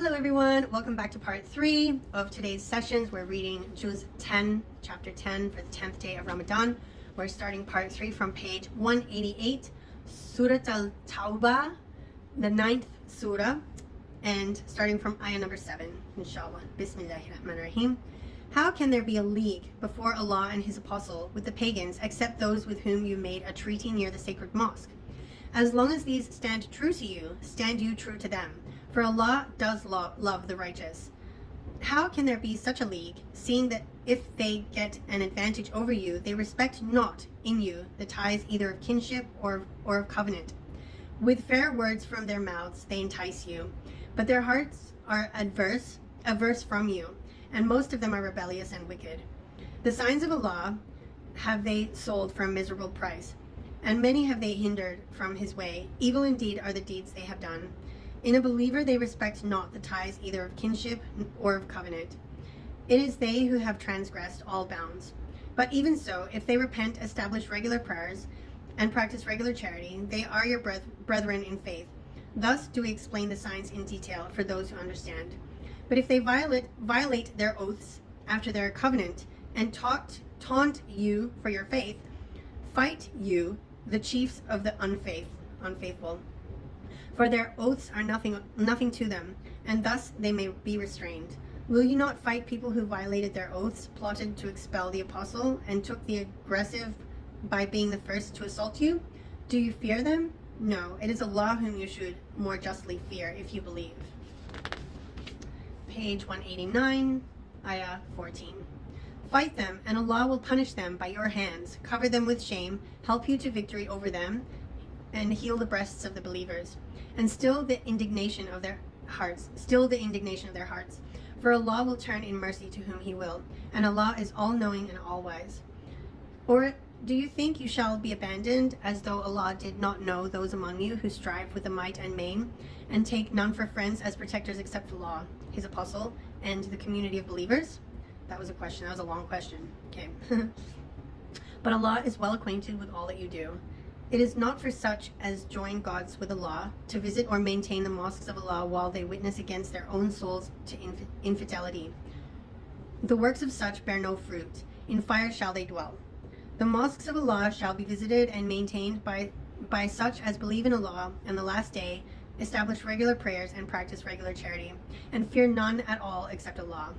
Hello everyone, welcome back to part 3 of today's sessions. We're reading Juz 10, chapter 10 for the 10th day of Ramadan. We're starting part 3 from page 188, Surat al-Tawbah, the 9th surah, and starting from ayah number 7, inshallah. Bismillahirrahmanirrahim. How can there be a league before Allah and His Apostle with the pagans except those with whom you made a treaty near the sacred mosque? As long as these stand true to you, stand you true to them. For Allah does love the righteous. How can there be such a league, seeing that if they get an advantage over you, they respect not in you the ties either of kinship or of covenant? With fair words from their mouths they entice you, but their hearts are averse from you, and most of them are rebellious and wicked. The signs of Allah have they sold for a miserable price, and many have they hindered from His way. Evil indeed are the deeds they have done. In a believer they respect not the ties either of kinship or of covenant. It is they who have transgressed all bounds. But even so, if they repent, establish regular prayers, and practice regular charity, they are your brethren in faith. Thus do we explain the signs in detail for those who understand. But if they violate their oaths after their covenant, and taunt you for your faith, fight you, the chiefs of the unfaithful. For their oaths are nothing to them, and thus they may be restrained. Will you not fight people who violated their oaths, plotted to expel the apostle, and took the aggressive by being the first to assault you? Do you fear them? No, it is Allah whom you should more justly fear if you believe. Page 189, ayah 14. Fight them, and Allah will punish them by your hands, cover them with shame, help you to victory over them, and heal the breasts of the believers, and still the indignation of their hearts. For Allah will turn in mercy to whom He will, and Allah is all-knowing and all-wise. Or do you think you shall be abandoned, as though Allah did not know those among you who strive with the might and main, and take none for friends as protectors except Allah, His Apostle, and the community of believers? That was a question. That was a long question. Okay. But Allah is well acquainted with all that you do. It is not for such as join gods with Allah to visit or maintain the mosques of Allah while they witness against their own souls to infidelity. The works of such bear no fruit. In fire shall they dwell. The mosques of Allah shall be visited and maintained by such as believe in Allah and the last day, establish regular prayers and practice regular charity, and fear none at all except Allah.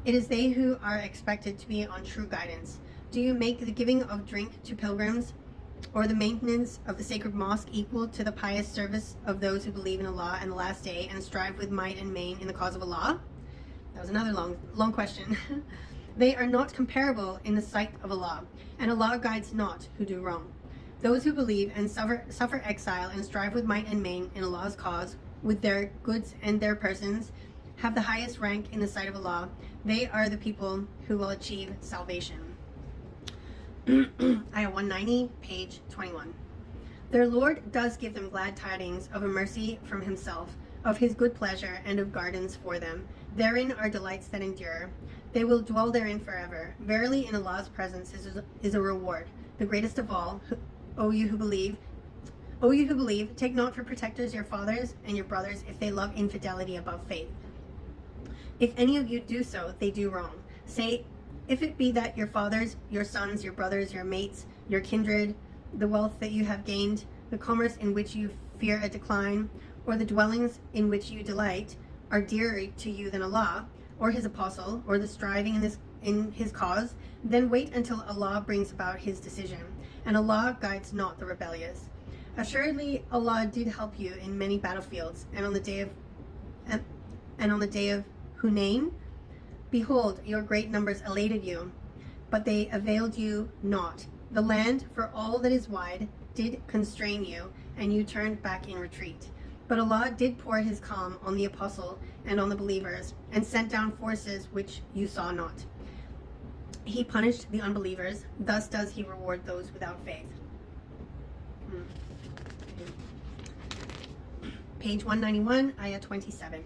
It is they who are expected to be on true guidance. Do you make the giving of drink to pilgrims or the maintenance of the sacred mosque equal to the pious service of those who believe in Allah and the last day and strive with might and main in the cause of Allah? That was another long question. They are not comparable in the sight of Allah, and Allah guides not who do wrong. Those who believe and suffer exile and strive with might and main in Allah's cause with their goods and their persons have the highest rank in the sight of Allah. They are the people who will achieve salvation. Ayah 190, page 21. Their Lord does give them glad tidings of a mercy from Himself, of His good pleasure, and of gardens for them. Therein are delights that endure. They will dwell therein forever. Verily, in Allah's presence is a reward, the greatest of all. O you who believe, take not for protectors your fathers and your brothers if they love infidelity above faith. If any of you do so, they do wrong. Say, if it be that your fathers, your sons, your brothers, your mates, your kindred, the wealth that you have gained, the commerce in which you fear a decline, or the dwellings in which you delight, are dearer to you than Allah, or His Apostle, or the striving in His cause, then wait until Allah brings about His decision, and Allah guides not the rebellious. Assuredly, Allah did help you in many battlefields, and on the day of Hunayn, behold, your great numbers elated you, but they availed you not. The land, for all that is wide, did constrain you, and you turned back in retreat. But Allah did pour His calm on the apostle and on the believers, and sent down forces which you saw not. He punished the unbelievers, thus does He reward those without faith. Page 191, ayah 27.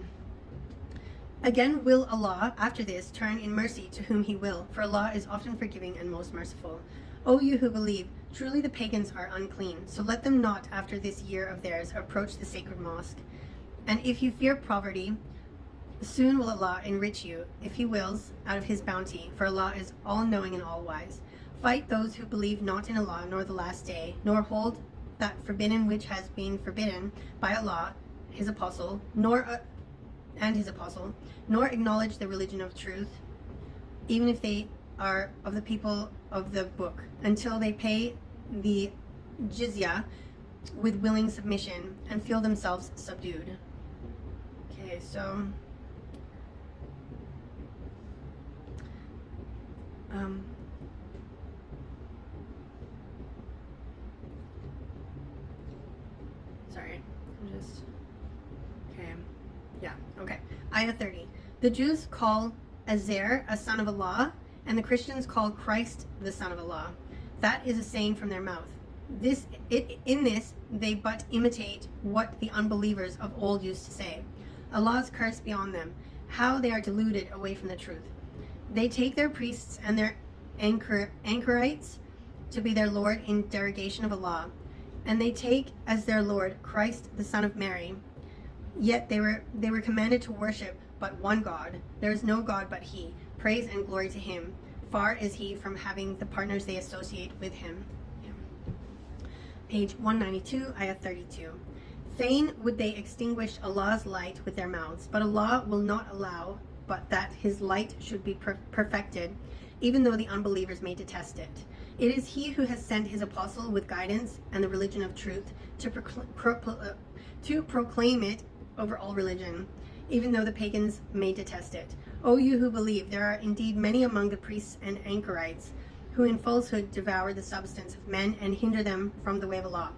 Again will Allah, after this, turn in mercy to whom He will, for Allah is often forgiving and most merciful. O you who believe, truly the pagans are unclean, so let them not, after this year of theirs, approach the sacred mosque. And if you fear poverty, Soon will Allah enrich you, if He wills, out of His bounty, for Allah is all-knowing and all-wise. Fight those who believe not in Allah nor the last day, nor hold that forbidden which has been forbidden by Allah, His apostle, and His apostle, nor acknowledge the religion of truth, even if they are of the people of the book, until they pay the jizya with willing submission and feel themselves subdued. Okay, so sorry, I'm just okay. Yeah, okay. Ayah 30. The Jews call Azair a son of Allah, and the Christians call Christ the son of Allah. That is a saying from their mouth. In this they but imitate what the unbelievers of old used to say. Allah's curse be on them, how they are deluded away from the truth. They take their priests and their anchorites to be their Lord in derogation of Allah, and they take as their Lord Christ the son of Mary. Yet they were commanded to worship but one God. There is no God but He. Praise and glory to Him. Far is He from having the partners they associate with Him. Page 192, Ayah 32. Fain would they extinguish Allah's light with their mouths, but Allah will not allow but that His light should be perfected, even though the unbelievers may detest it. It is He who has sent His apostle with guidance and the religion of truth to proclaim it over all religion, even though the pagans may detest it. O you who believe, there are indeed many among the priests and anchorites who in falsehood devour the substance of men and hinder them from the way of Allah.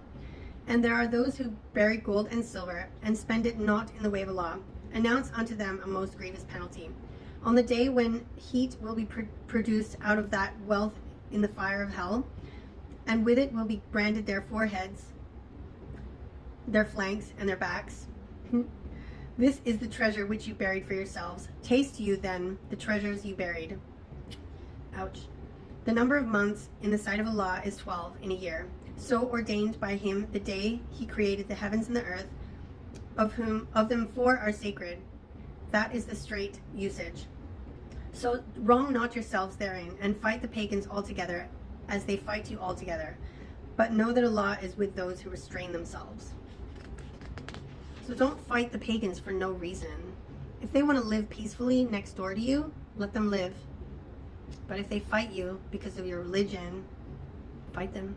And there are those who bury gold and silver and spend it not in the way of Allah. Announce unto them a most grievous penalty. On the day when heat will be produced out of that wealth in the fire of hell, and with it will be branded their foreheads, their flanks, and their backs. This is the treasure which you buried for yourselves. Taste you then the treasures you buried. Ouch. The number of months in the sight of Allah is 12 in a year, so ordained by Him the day He created the heavens and the earth, of them 4 are sacred. That is the straight usage. So wrong not yourselves therein, and fight the pagans altogether, as they fight you altogether. But know that Allah is with those who restrain themselves. So don't fight the pagans for no reason. If they want to live peacefully next door to you, let them live. But if they fight you because of your religion, fight them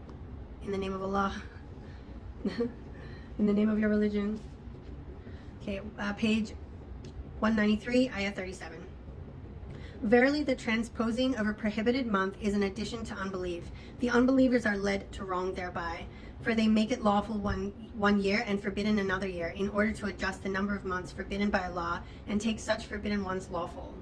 in the name of Allah. In the name of your religion. Okay, page 193, Ayah 37. Verily, the transposing of a prohibited month is an addition to unbelief. The unbelievers are led to wrong thereby, for they make it lawful one year and forbidden another year, in order to adjust the number of months forbidden by Allah and take such forbidden ones lawful.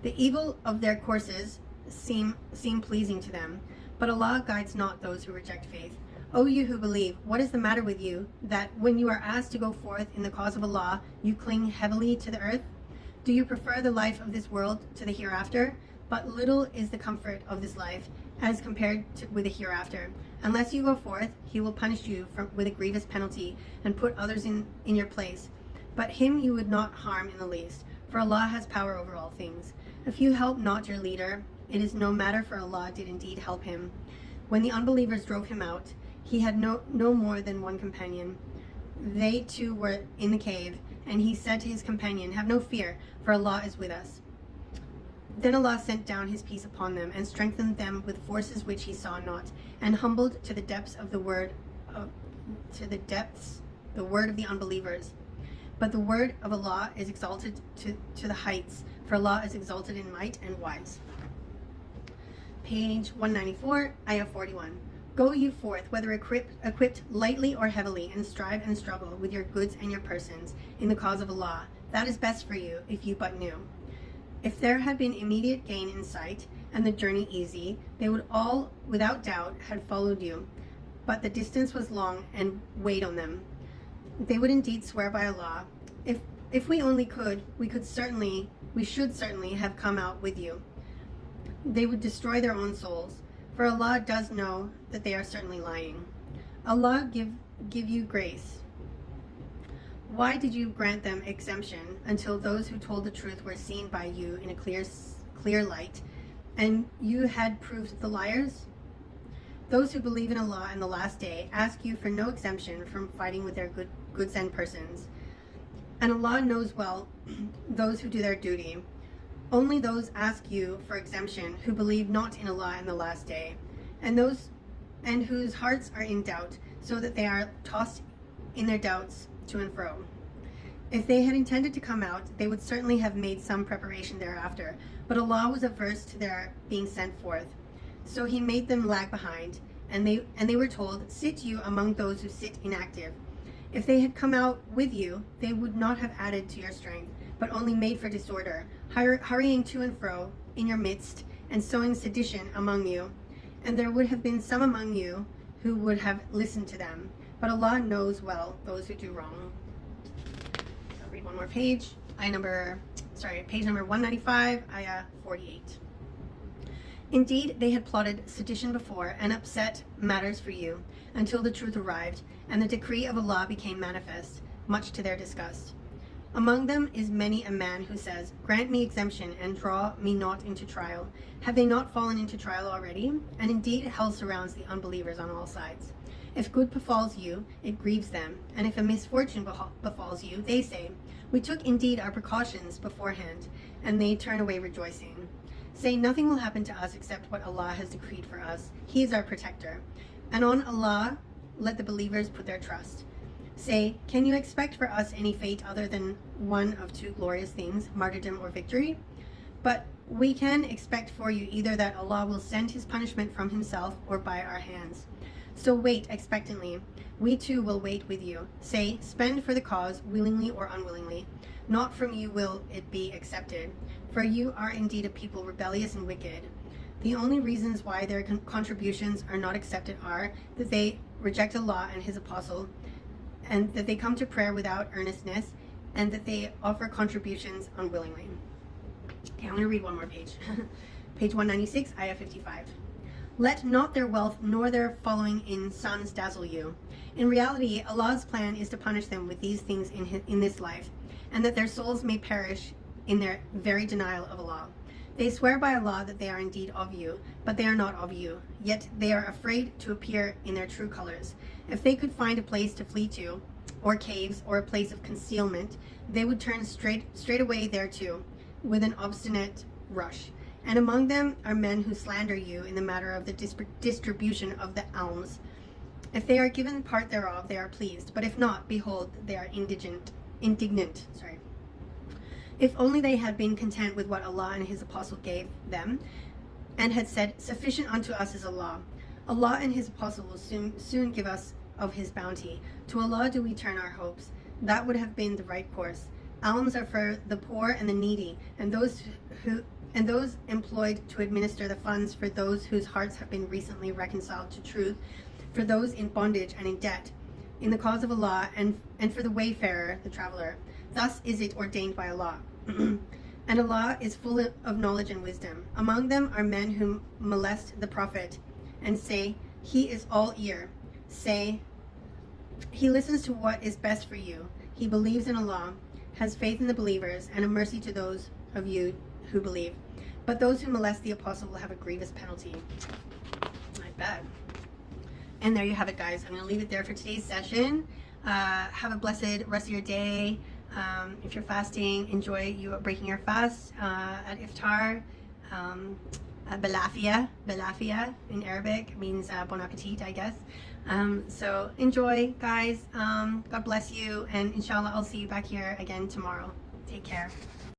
The evil of their courses seem pleasing to them, but Allah guides not those who reject faith. O you who believe, what is the matter with you, that when you are asked to go forth in the cause of Allah, you cling heavily to the earth? Do you prefer the life of this world to the hereafter? But little is the comfort of this life as compared with the hereafter. Unless you go forth, He will punish you with a grievous penalty and put others in your place. But him you would not harm in the least, for Allah has power over all things. If you help not your leader, it is no matter, for Allah did indeed help him. When the unbelievers drove him out, he had no more than one companion. They too were in the cave, and he said to his companion, "Have no fear, for Allah is with us." Then Allah sent down His peace upon them, and strengthened them with forces which He saw not, and humbled to the depths the word of the unbelievers. But the word of Allah is exalted to the heights, for Allah is exalted in might and wise. Page 194, Ayah 41. Go you forth, whether equipped lightly or heavily, and strive and struggle with your goods and your persons in the cause of Allah. That is best for you, if you but knew. If there had been immediate gain in sight, and the journey easy, they would all, without doubt, have followed you. But the distance was long and weighed on them. They would indeed swear by Allah, if we only could, we should certainly have come out with you. They would destroy their own souls, for Allah does know that they are certainly lying. Allah give you grace. Why did you grant them exemption until those who told the truth were seen by you in a clear light, and you had proved the liars? Those who believe in Allah and the last day ask you for no exemption from fighting with their goods and persons. And Allah knows well those who do their duty. Only those ask you for exemption who believe not in Allah and the last day, and whose hearts are in doubt, so that they are tossed in their doubts to and fro. If they had intended to come out, they would certainly have made some preparation thereafter, but Allah was averse to their being sent forth. So He made them lag behind, and they were told, "Sit you among those who sit inactive." If they had come out with you, they would not have added to your strength, but only made for disorder, hurrying to and fro in your midst, and sowing sedition among you. And there would have been some among you who would have listened to them. But Allah knows well those who do wrong. I'll read one more page. Page number 195, ayah 48. Indeed, they had plotted sedition before and upset matters for you until the truth arrived and the decree of Allah became manifest, much to their disgust. Among them is many a man who says, "Grant me exemption and draw me not into trial." Have they not fallen into trial already? And indeed, hell surrounds the unbelievers on all sides. If good befalls you, it grieves them, and if a misfortune befalls you, they say, "We took indeed our precautions beforehand," and they turn away rejoicing. Say, "Nothing will happen to us except what Allah has decreed for us. He is our protector." And on Allah let the believers put their trust. Say, "Can you expect for us any fate other than one of two glorious things, martyrdom or victory? But we can expect for you either that Allah will send His punishment from Himself or by our hands. So wait expectantly. We too will wait with you. Say, spend for the cause, willingly or unwillingly. Not from you will it be accepted, for you are indeed a people rebellious and wicked. The only reasons why their contributions are not accepted are that they reject Allah and His apostle, and that they come to prayer without earnestness, and that they offer contributions unwillingly. Okay, I'm going to read one more page. Page 196, ayah 55. Let not their wealth nor their following in sons dazzle you. In reality, Allah's plan is to punish them with these things in this life, and that their souls may perish in their very denial of Allah. They swear by Allah that they are indeed of you, but they are not of you. Yet they are afraid to appear in their true colors. If they could find a place to flee to, or caves, or a place of concealment, they would turn straight away thereto, with an obstinate rush. And among them are men who slander you in the matter of the distribution of the alms. If they are given part thereof, they are pleased. But if not, behold, they are indignant. If only they had been content with what Allah and His apostle gave them, and had said, "Sufficient unto us is Allah. Allah and His apostle will soon give us of His bounty. To Allah do we turn our hopes." That would have been the right course. Alms are for the poor and the needy, and those employed to administer the funds for those whose hearts have been recently reconciled to truth, for those in bondage and in debt, in the cause of Allah, and for the wayfarer, the traveler. Thus is it ordained by Allah. And Allah is full of knowledge and wisdom. Among them are men who molest the Prophet and say, "He is all ear." Say, "He listens to what is best for you. He believes in Allah, has faith in the believers, and a mercy to those of you who believe. But those who molest the apostle will have a grievous penalty." I bet. And there you have it, guys. I'm going to leave it there for today's session. Have a blessed rest of your day. If you're fasting, enjoy you breaking your fast at iftar. Balafia in Arabic means bon appetit, I guess. So enjoy, guys. God bless you, and inshallah I'll see you back here again tomorrow. Take care.